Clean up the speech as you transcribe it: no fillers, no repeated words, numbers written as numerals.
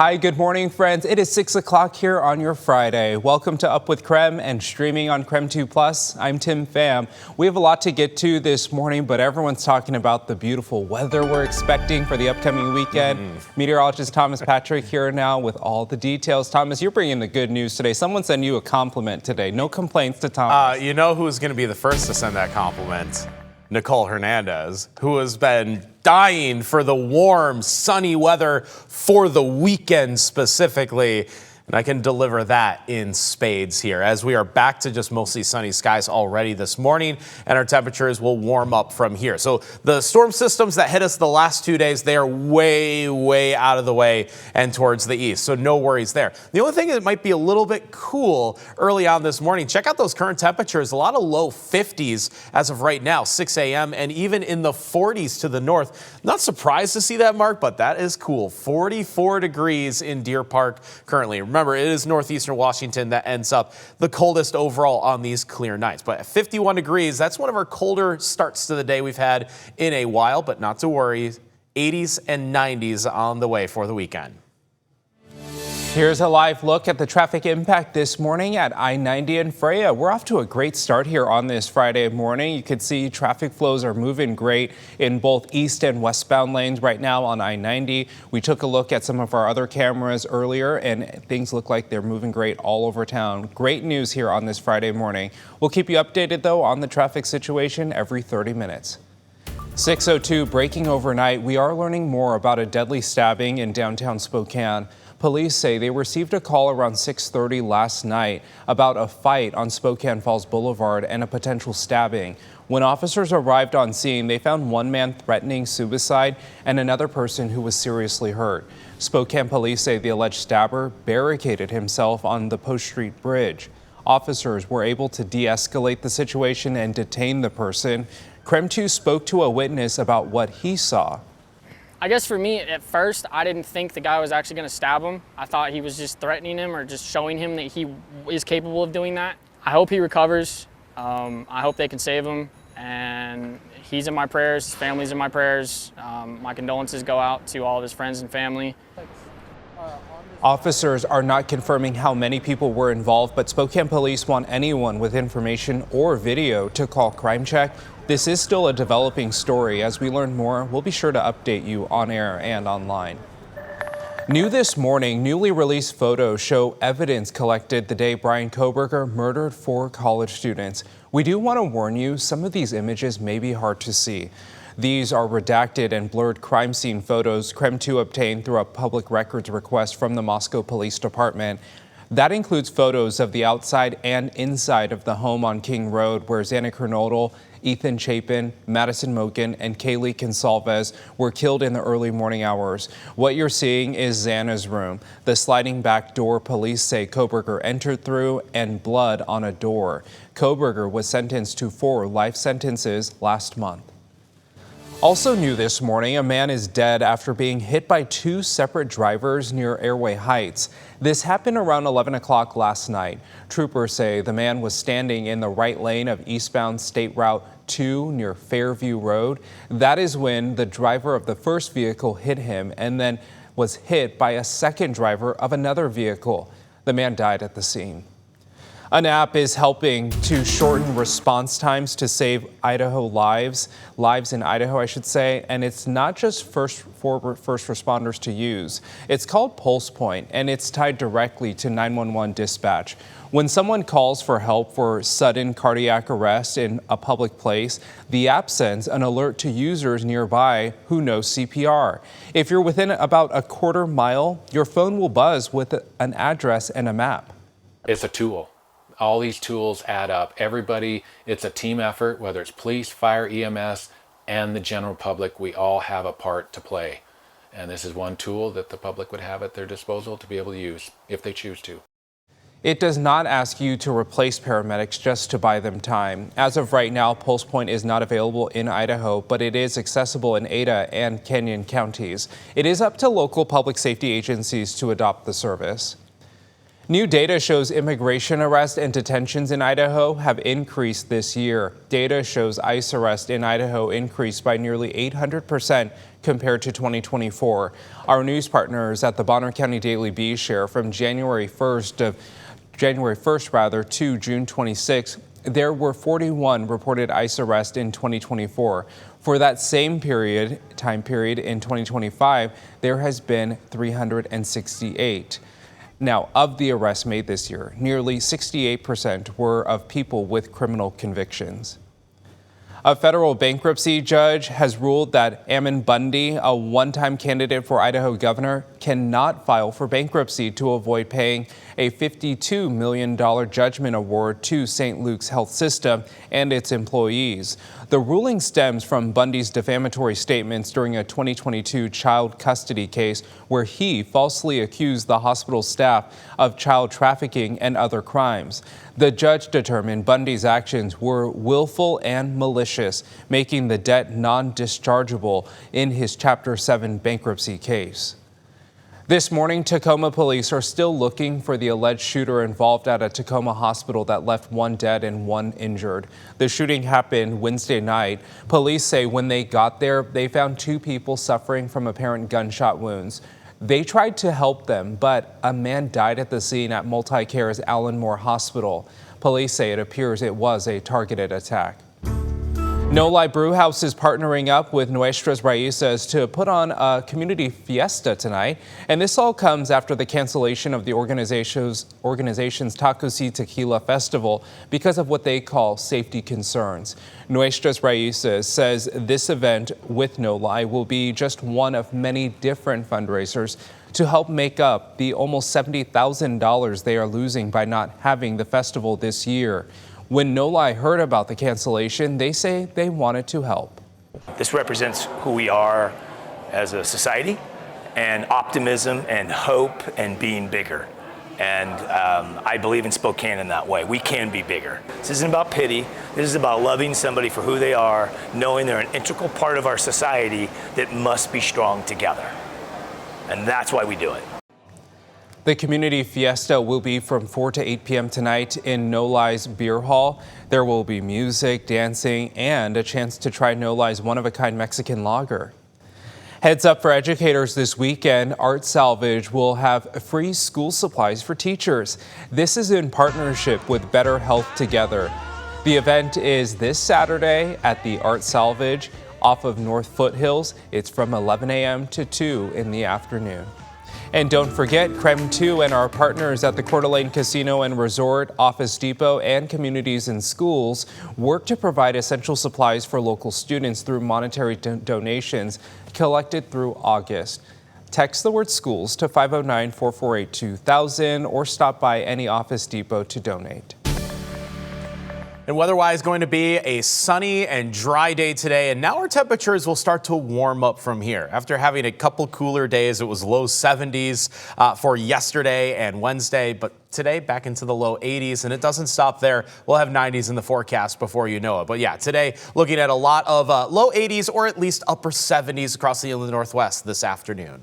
Hi, good morning, friends. It is 6 o'clock here on your Friday. Welcome to Up with KREM and streaming on KREM 2 Plus. I'm Tim Pham. We have a lot to get to this morning, but everyone's talking about the beautiful weather we're expecting for the upcoming weekend. Meteorologist Thomas Patrick here now with all the details. Thomas, you're bringing the good news today. Someone sent you a compliment today. No complaints to Thomas. You know who's going to be the first to send that compliment? Nicole Hernandez, who has been dying for the warm, sunny weather for the weekend specifically. And I can deliver that in spades here as we are back to just mostly sunny skies already this morning, and our temperatures will warm up from here. So the storm systems that hit us the last 2 days, they are way out of the way and towards the east. So no worries there. The only thing that might be a little bit cool early on this morning, check out those current temperatures. A lot of low 50s as of right now, 6 a.m. and even in the 40s to the north. Not surprised to see that mark, but that is cool. 44 degrees in Deer Park currently. Remember, it is northeastern Washington that ends up the coldest overall on these clear nights. But at 51 degrees, that's one of our colder starts to the day we've had in a while, but not to worry. 80s and 90s on the way for the weekend. Here's a live look at the traffic impact this morning at I-90 in Freya. We're off to a great start here on this Friday morning. You can see traffic flows are moving great in both east and westbound lanes right now on I-90. We took a look at some of our other cameras earlier, and things look like they're moving great all over town. Great news here on this Friday morning. We'll keep you updated, though, on the traffic situation every 30 minutes. 6:02 breaking overnight. We are learning more about a deadly stabbing in downtown Spokane. Police say they received a call around 6:30 last night about a fight on Spokane Falls Boulevard and a potential stabbing. When officers arrived on scene, they found one man threatening suicide and another person who was seriously hurt. Spokane police say the alleged stabber barricaded himself on the Post Street Bridge. Officers were able to de-escalate the situation and detain the person. KREM 2 spoke to a witness about what he saw. I guess for me, at first, I didn't think the guy was actually going to stab him. I thought he was just threatening him or just showing him that he is capable of doing that. I hope he recovers. I hope they can save him. And he's in my prayers, his family's in my prayers. My condolences go out to all of his friends and family. Officers are not confirming how many people were involved, but Spokane police want anyone with information or video to call Crime Check. This is still a developing story. As we learn more, we'll be sure to update you on air and online. New this morning, newly released photos show evidence collected the day Brian Kohberger murdered 4 college students. We do want to warn you, some of these images may be hard to see. These are redacted and blurred crime scene photos KREM 2 obtained through a public records request from the Moscow Police Department. That includes photos of the outside and inside of the home on King Road where Xana Kernodle, Ethan Chapin, Madison Moken, and Kaylee Consalves were killed in the early morning hours. What you're seeing is Xana's room, the sliding back door police say Kohberger entered through, and blood on a door. Kohberger was sentenced to 4 life sentences last month. Also new this morning, a man is dead after being hit by 2 separate drivers near Airway Heights. This happened around 11 o'clock last night. Troopers say the man was standing in the right lane of eastbound State Route 2 near Fairview Road. That is when the driver of the first vehicle hit him and then was hit by a second driver of another vehicle. The man died at the scene. An app is helping to shorten response times to save Idaho lives in Idaho, I should say, and it's not just for first responders to use. It's called PulsePoint, and it's tied directly to 911 dispatch. When someone calls for help for sudden cardiac arrest in a public place, the app sends an alert to users nearby who know CPR. If you're within about a quarter mile, your phone will buzz with an address and a map. It's a tool. All these tools add up. Everybody, it's a team effort, whether it's police, fire, EMS, and the general public. We all have a part to play. And this is one tool that the public would have at their disposal to be able to use if they choose to. It does not ask you to replace paramedics, just to buy them time. As of right now, PulsePoint is not available in Idaho, but it is accessible in Ada and Canyon counties. It is up to local public safety agencies to adopt the service. New data shows immigration arrests and detentions in Idaho have increased this year. Data shows ICE arrests in Idaho increased by nearly 800% compared to 2024. Our news partners at the Bonner County Daily Bee share from January 1st to June 26th, there were 41 reported ICE arrests in 2024. For that same time period in 2025, there has been 368. Now, of the arrests made this year, nearly 68% were of people with criminal convictions. A federal bankruptcy judge has ruled that Ammon Bundy, a one-time candidate for Idaho governor, cannot file for bankruptcy to avoid paying a $52 million judgment award to St. Luke's Health System and its employees. The ruling stems from Bundy's defamatory statements during a 2022 child custody case where he falsely accused the hospital staff of child trafficking and other crimes. The judge determined Bundy's actions were willful and malicious, making the debt non-dischargeable in his Chapter 7 bankruptcy case. This morning, Tacoma police are still looking for the alleged shooter involved at a Tacoma hospital that left one dead and one injured. The shooting happened Wednesday night. Police say when they got there, they found two people suffering from apparent gunshot wounds. They tried to help them, but a man died at the scene at Multicare's Allen Moore Hospital. Police say it appears it was a targeted attack. No Lie Brewhouse is partnering up with Nuestras Raíces to put on a community fiesta tonight. And this all comes after the cancellation of the organization's Taco Si Tequila Festival because of what they call safety concerns. Nuestras Raíces says this event with No Lie will be just one of many different fundraisers to help make up the almost $70,000 they are losing by not having the festival this year. When No Lie heard about the cancellation, they say they wanted to help. This represents who we are as a society, and optimism and hope and being bigger. And I believe in Spokane in that way. We can be bigger. This isn't about pity. This is about loving somebody for who they are, knowing they're an integral part of our society that must be strong together. And that's why we do it. The community fiesta will be from 4 to 8 p.m. tonight in No Lie's Beer Hall. There will be music, dancing, and a chance to try No Lie's one-of-a-kind Mexican lager. Heads up for educators this weekend, Art Salvage will have free school supplies for teachers. This is in partnership with Better Health Together. The event is this Saturday at the Art Salvage off of North Foothills. It's from 11 a.m. to 2 in the afternoon. And don't forget, KREM 2 and our partners at the Coeur d'Alene Casino and Resort, Office Depot, and communities and schools work to provide essential supplies for local students through monetary donations collected through August. Text the word schools to 509-448-2000 or stop by any Office Depot to donate. And weather-wise, going to be a sunny and dry day today, and now our temperatures will start to warm up from here. After having a couple cooler days, it was low 70s for yesterday and Wednesday, but today back into the low 80s, and it doesn't stop there. We'll have 90s in the forecast before you know it. But yeah, today looking at a lot of low 80s or at least upper 70s across the inland Northwest this afternoon.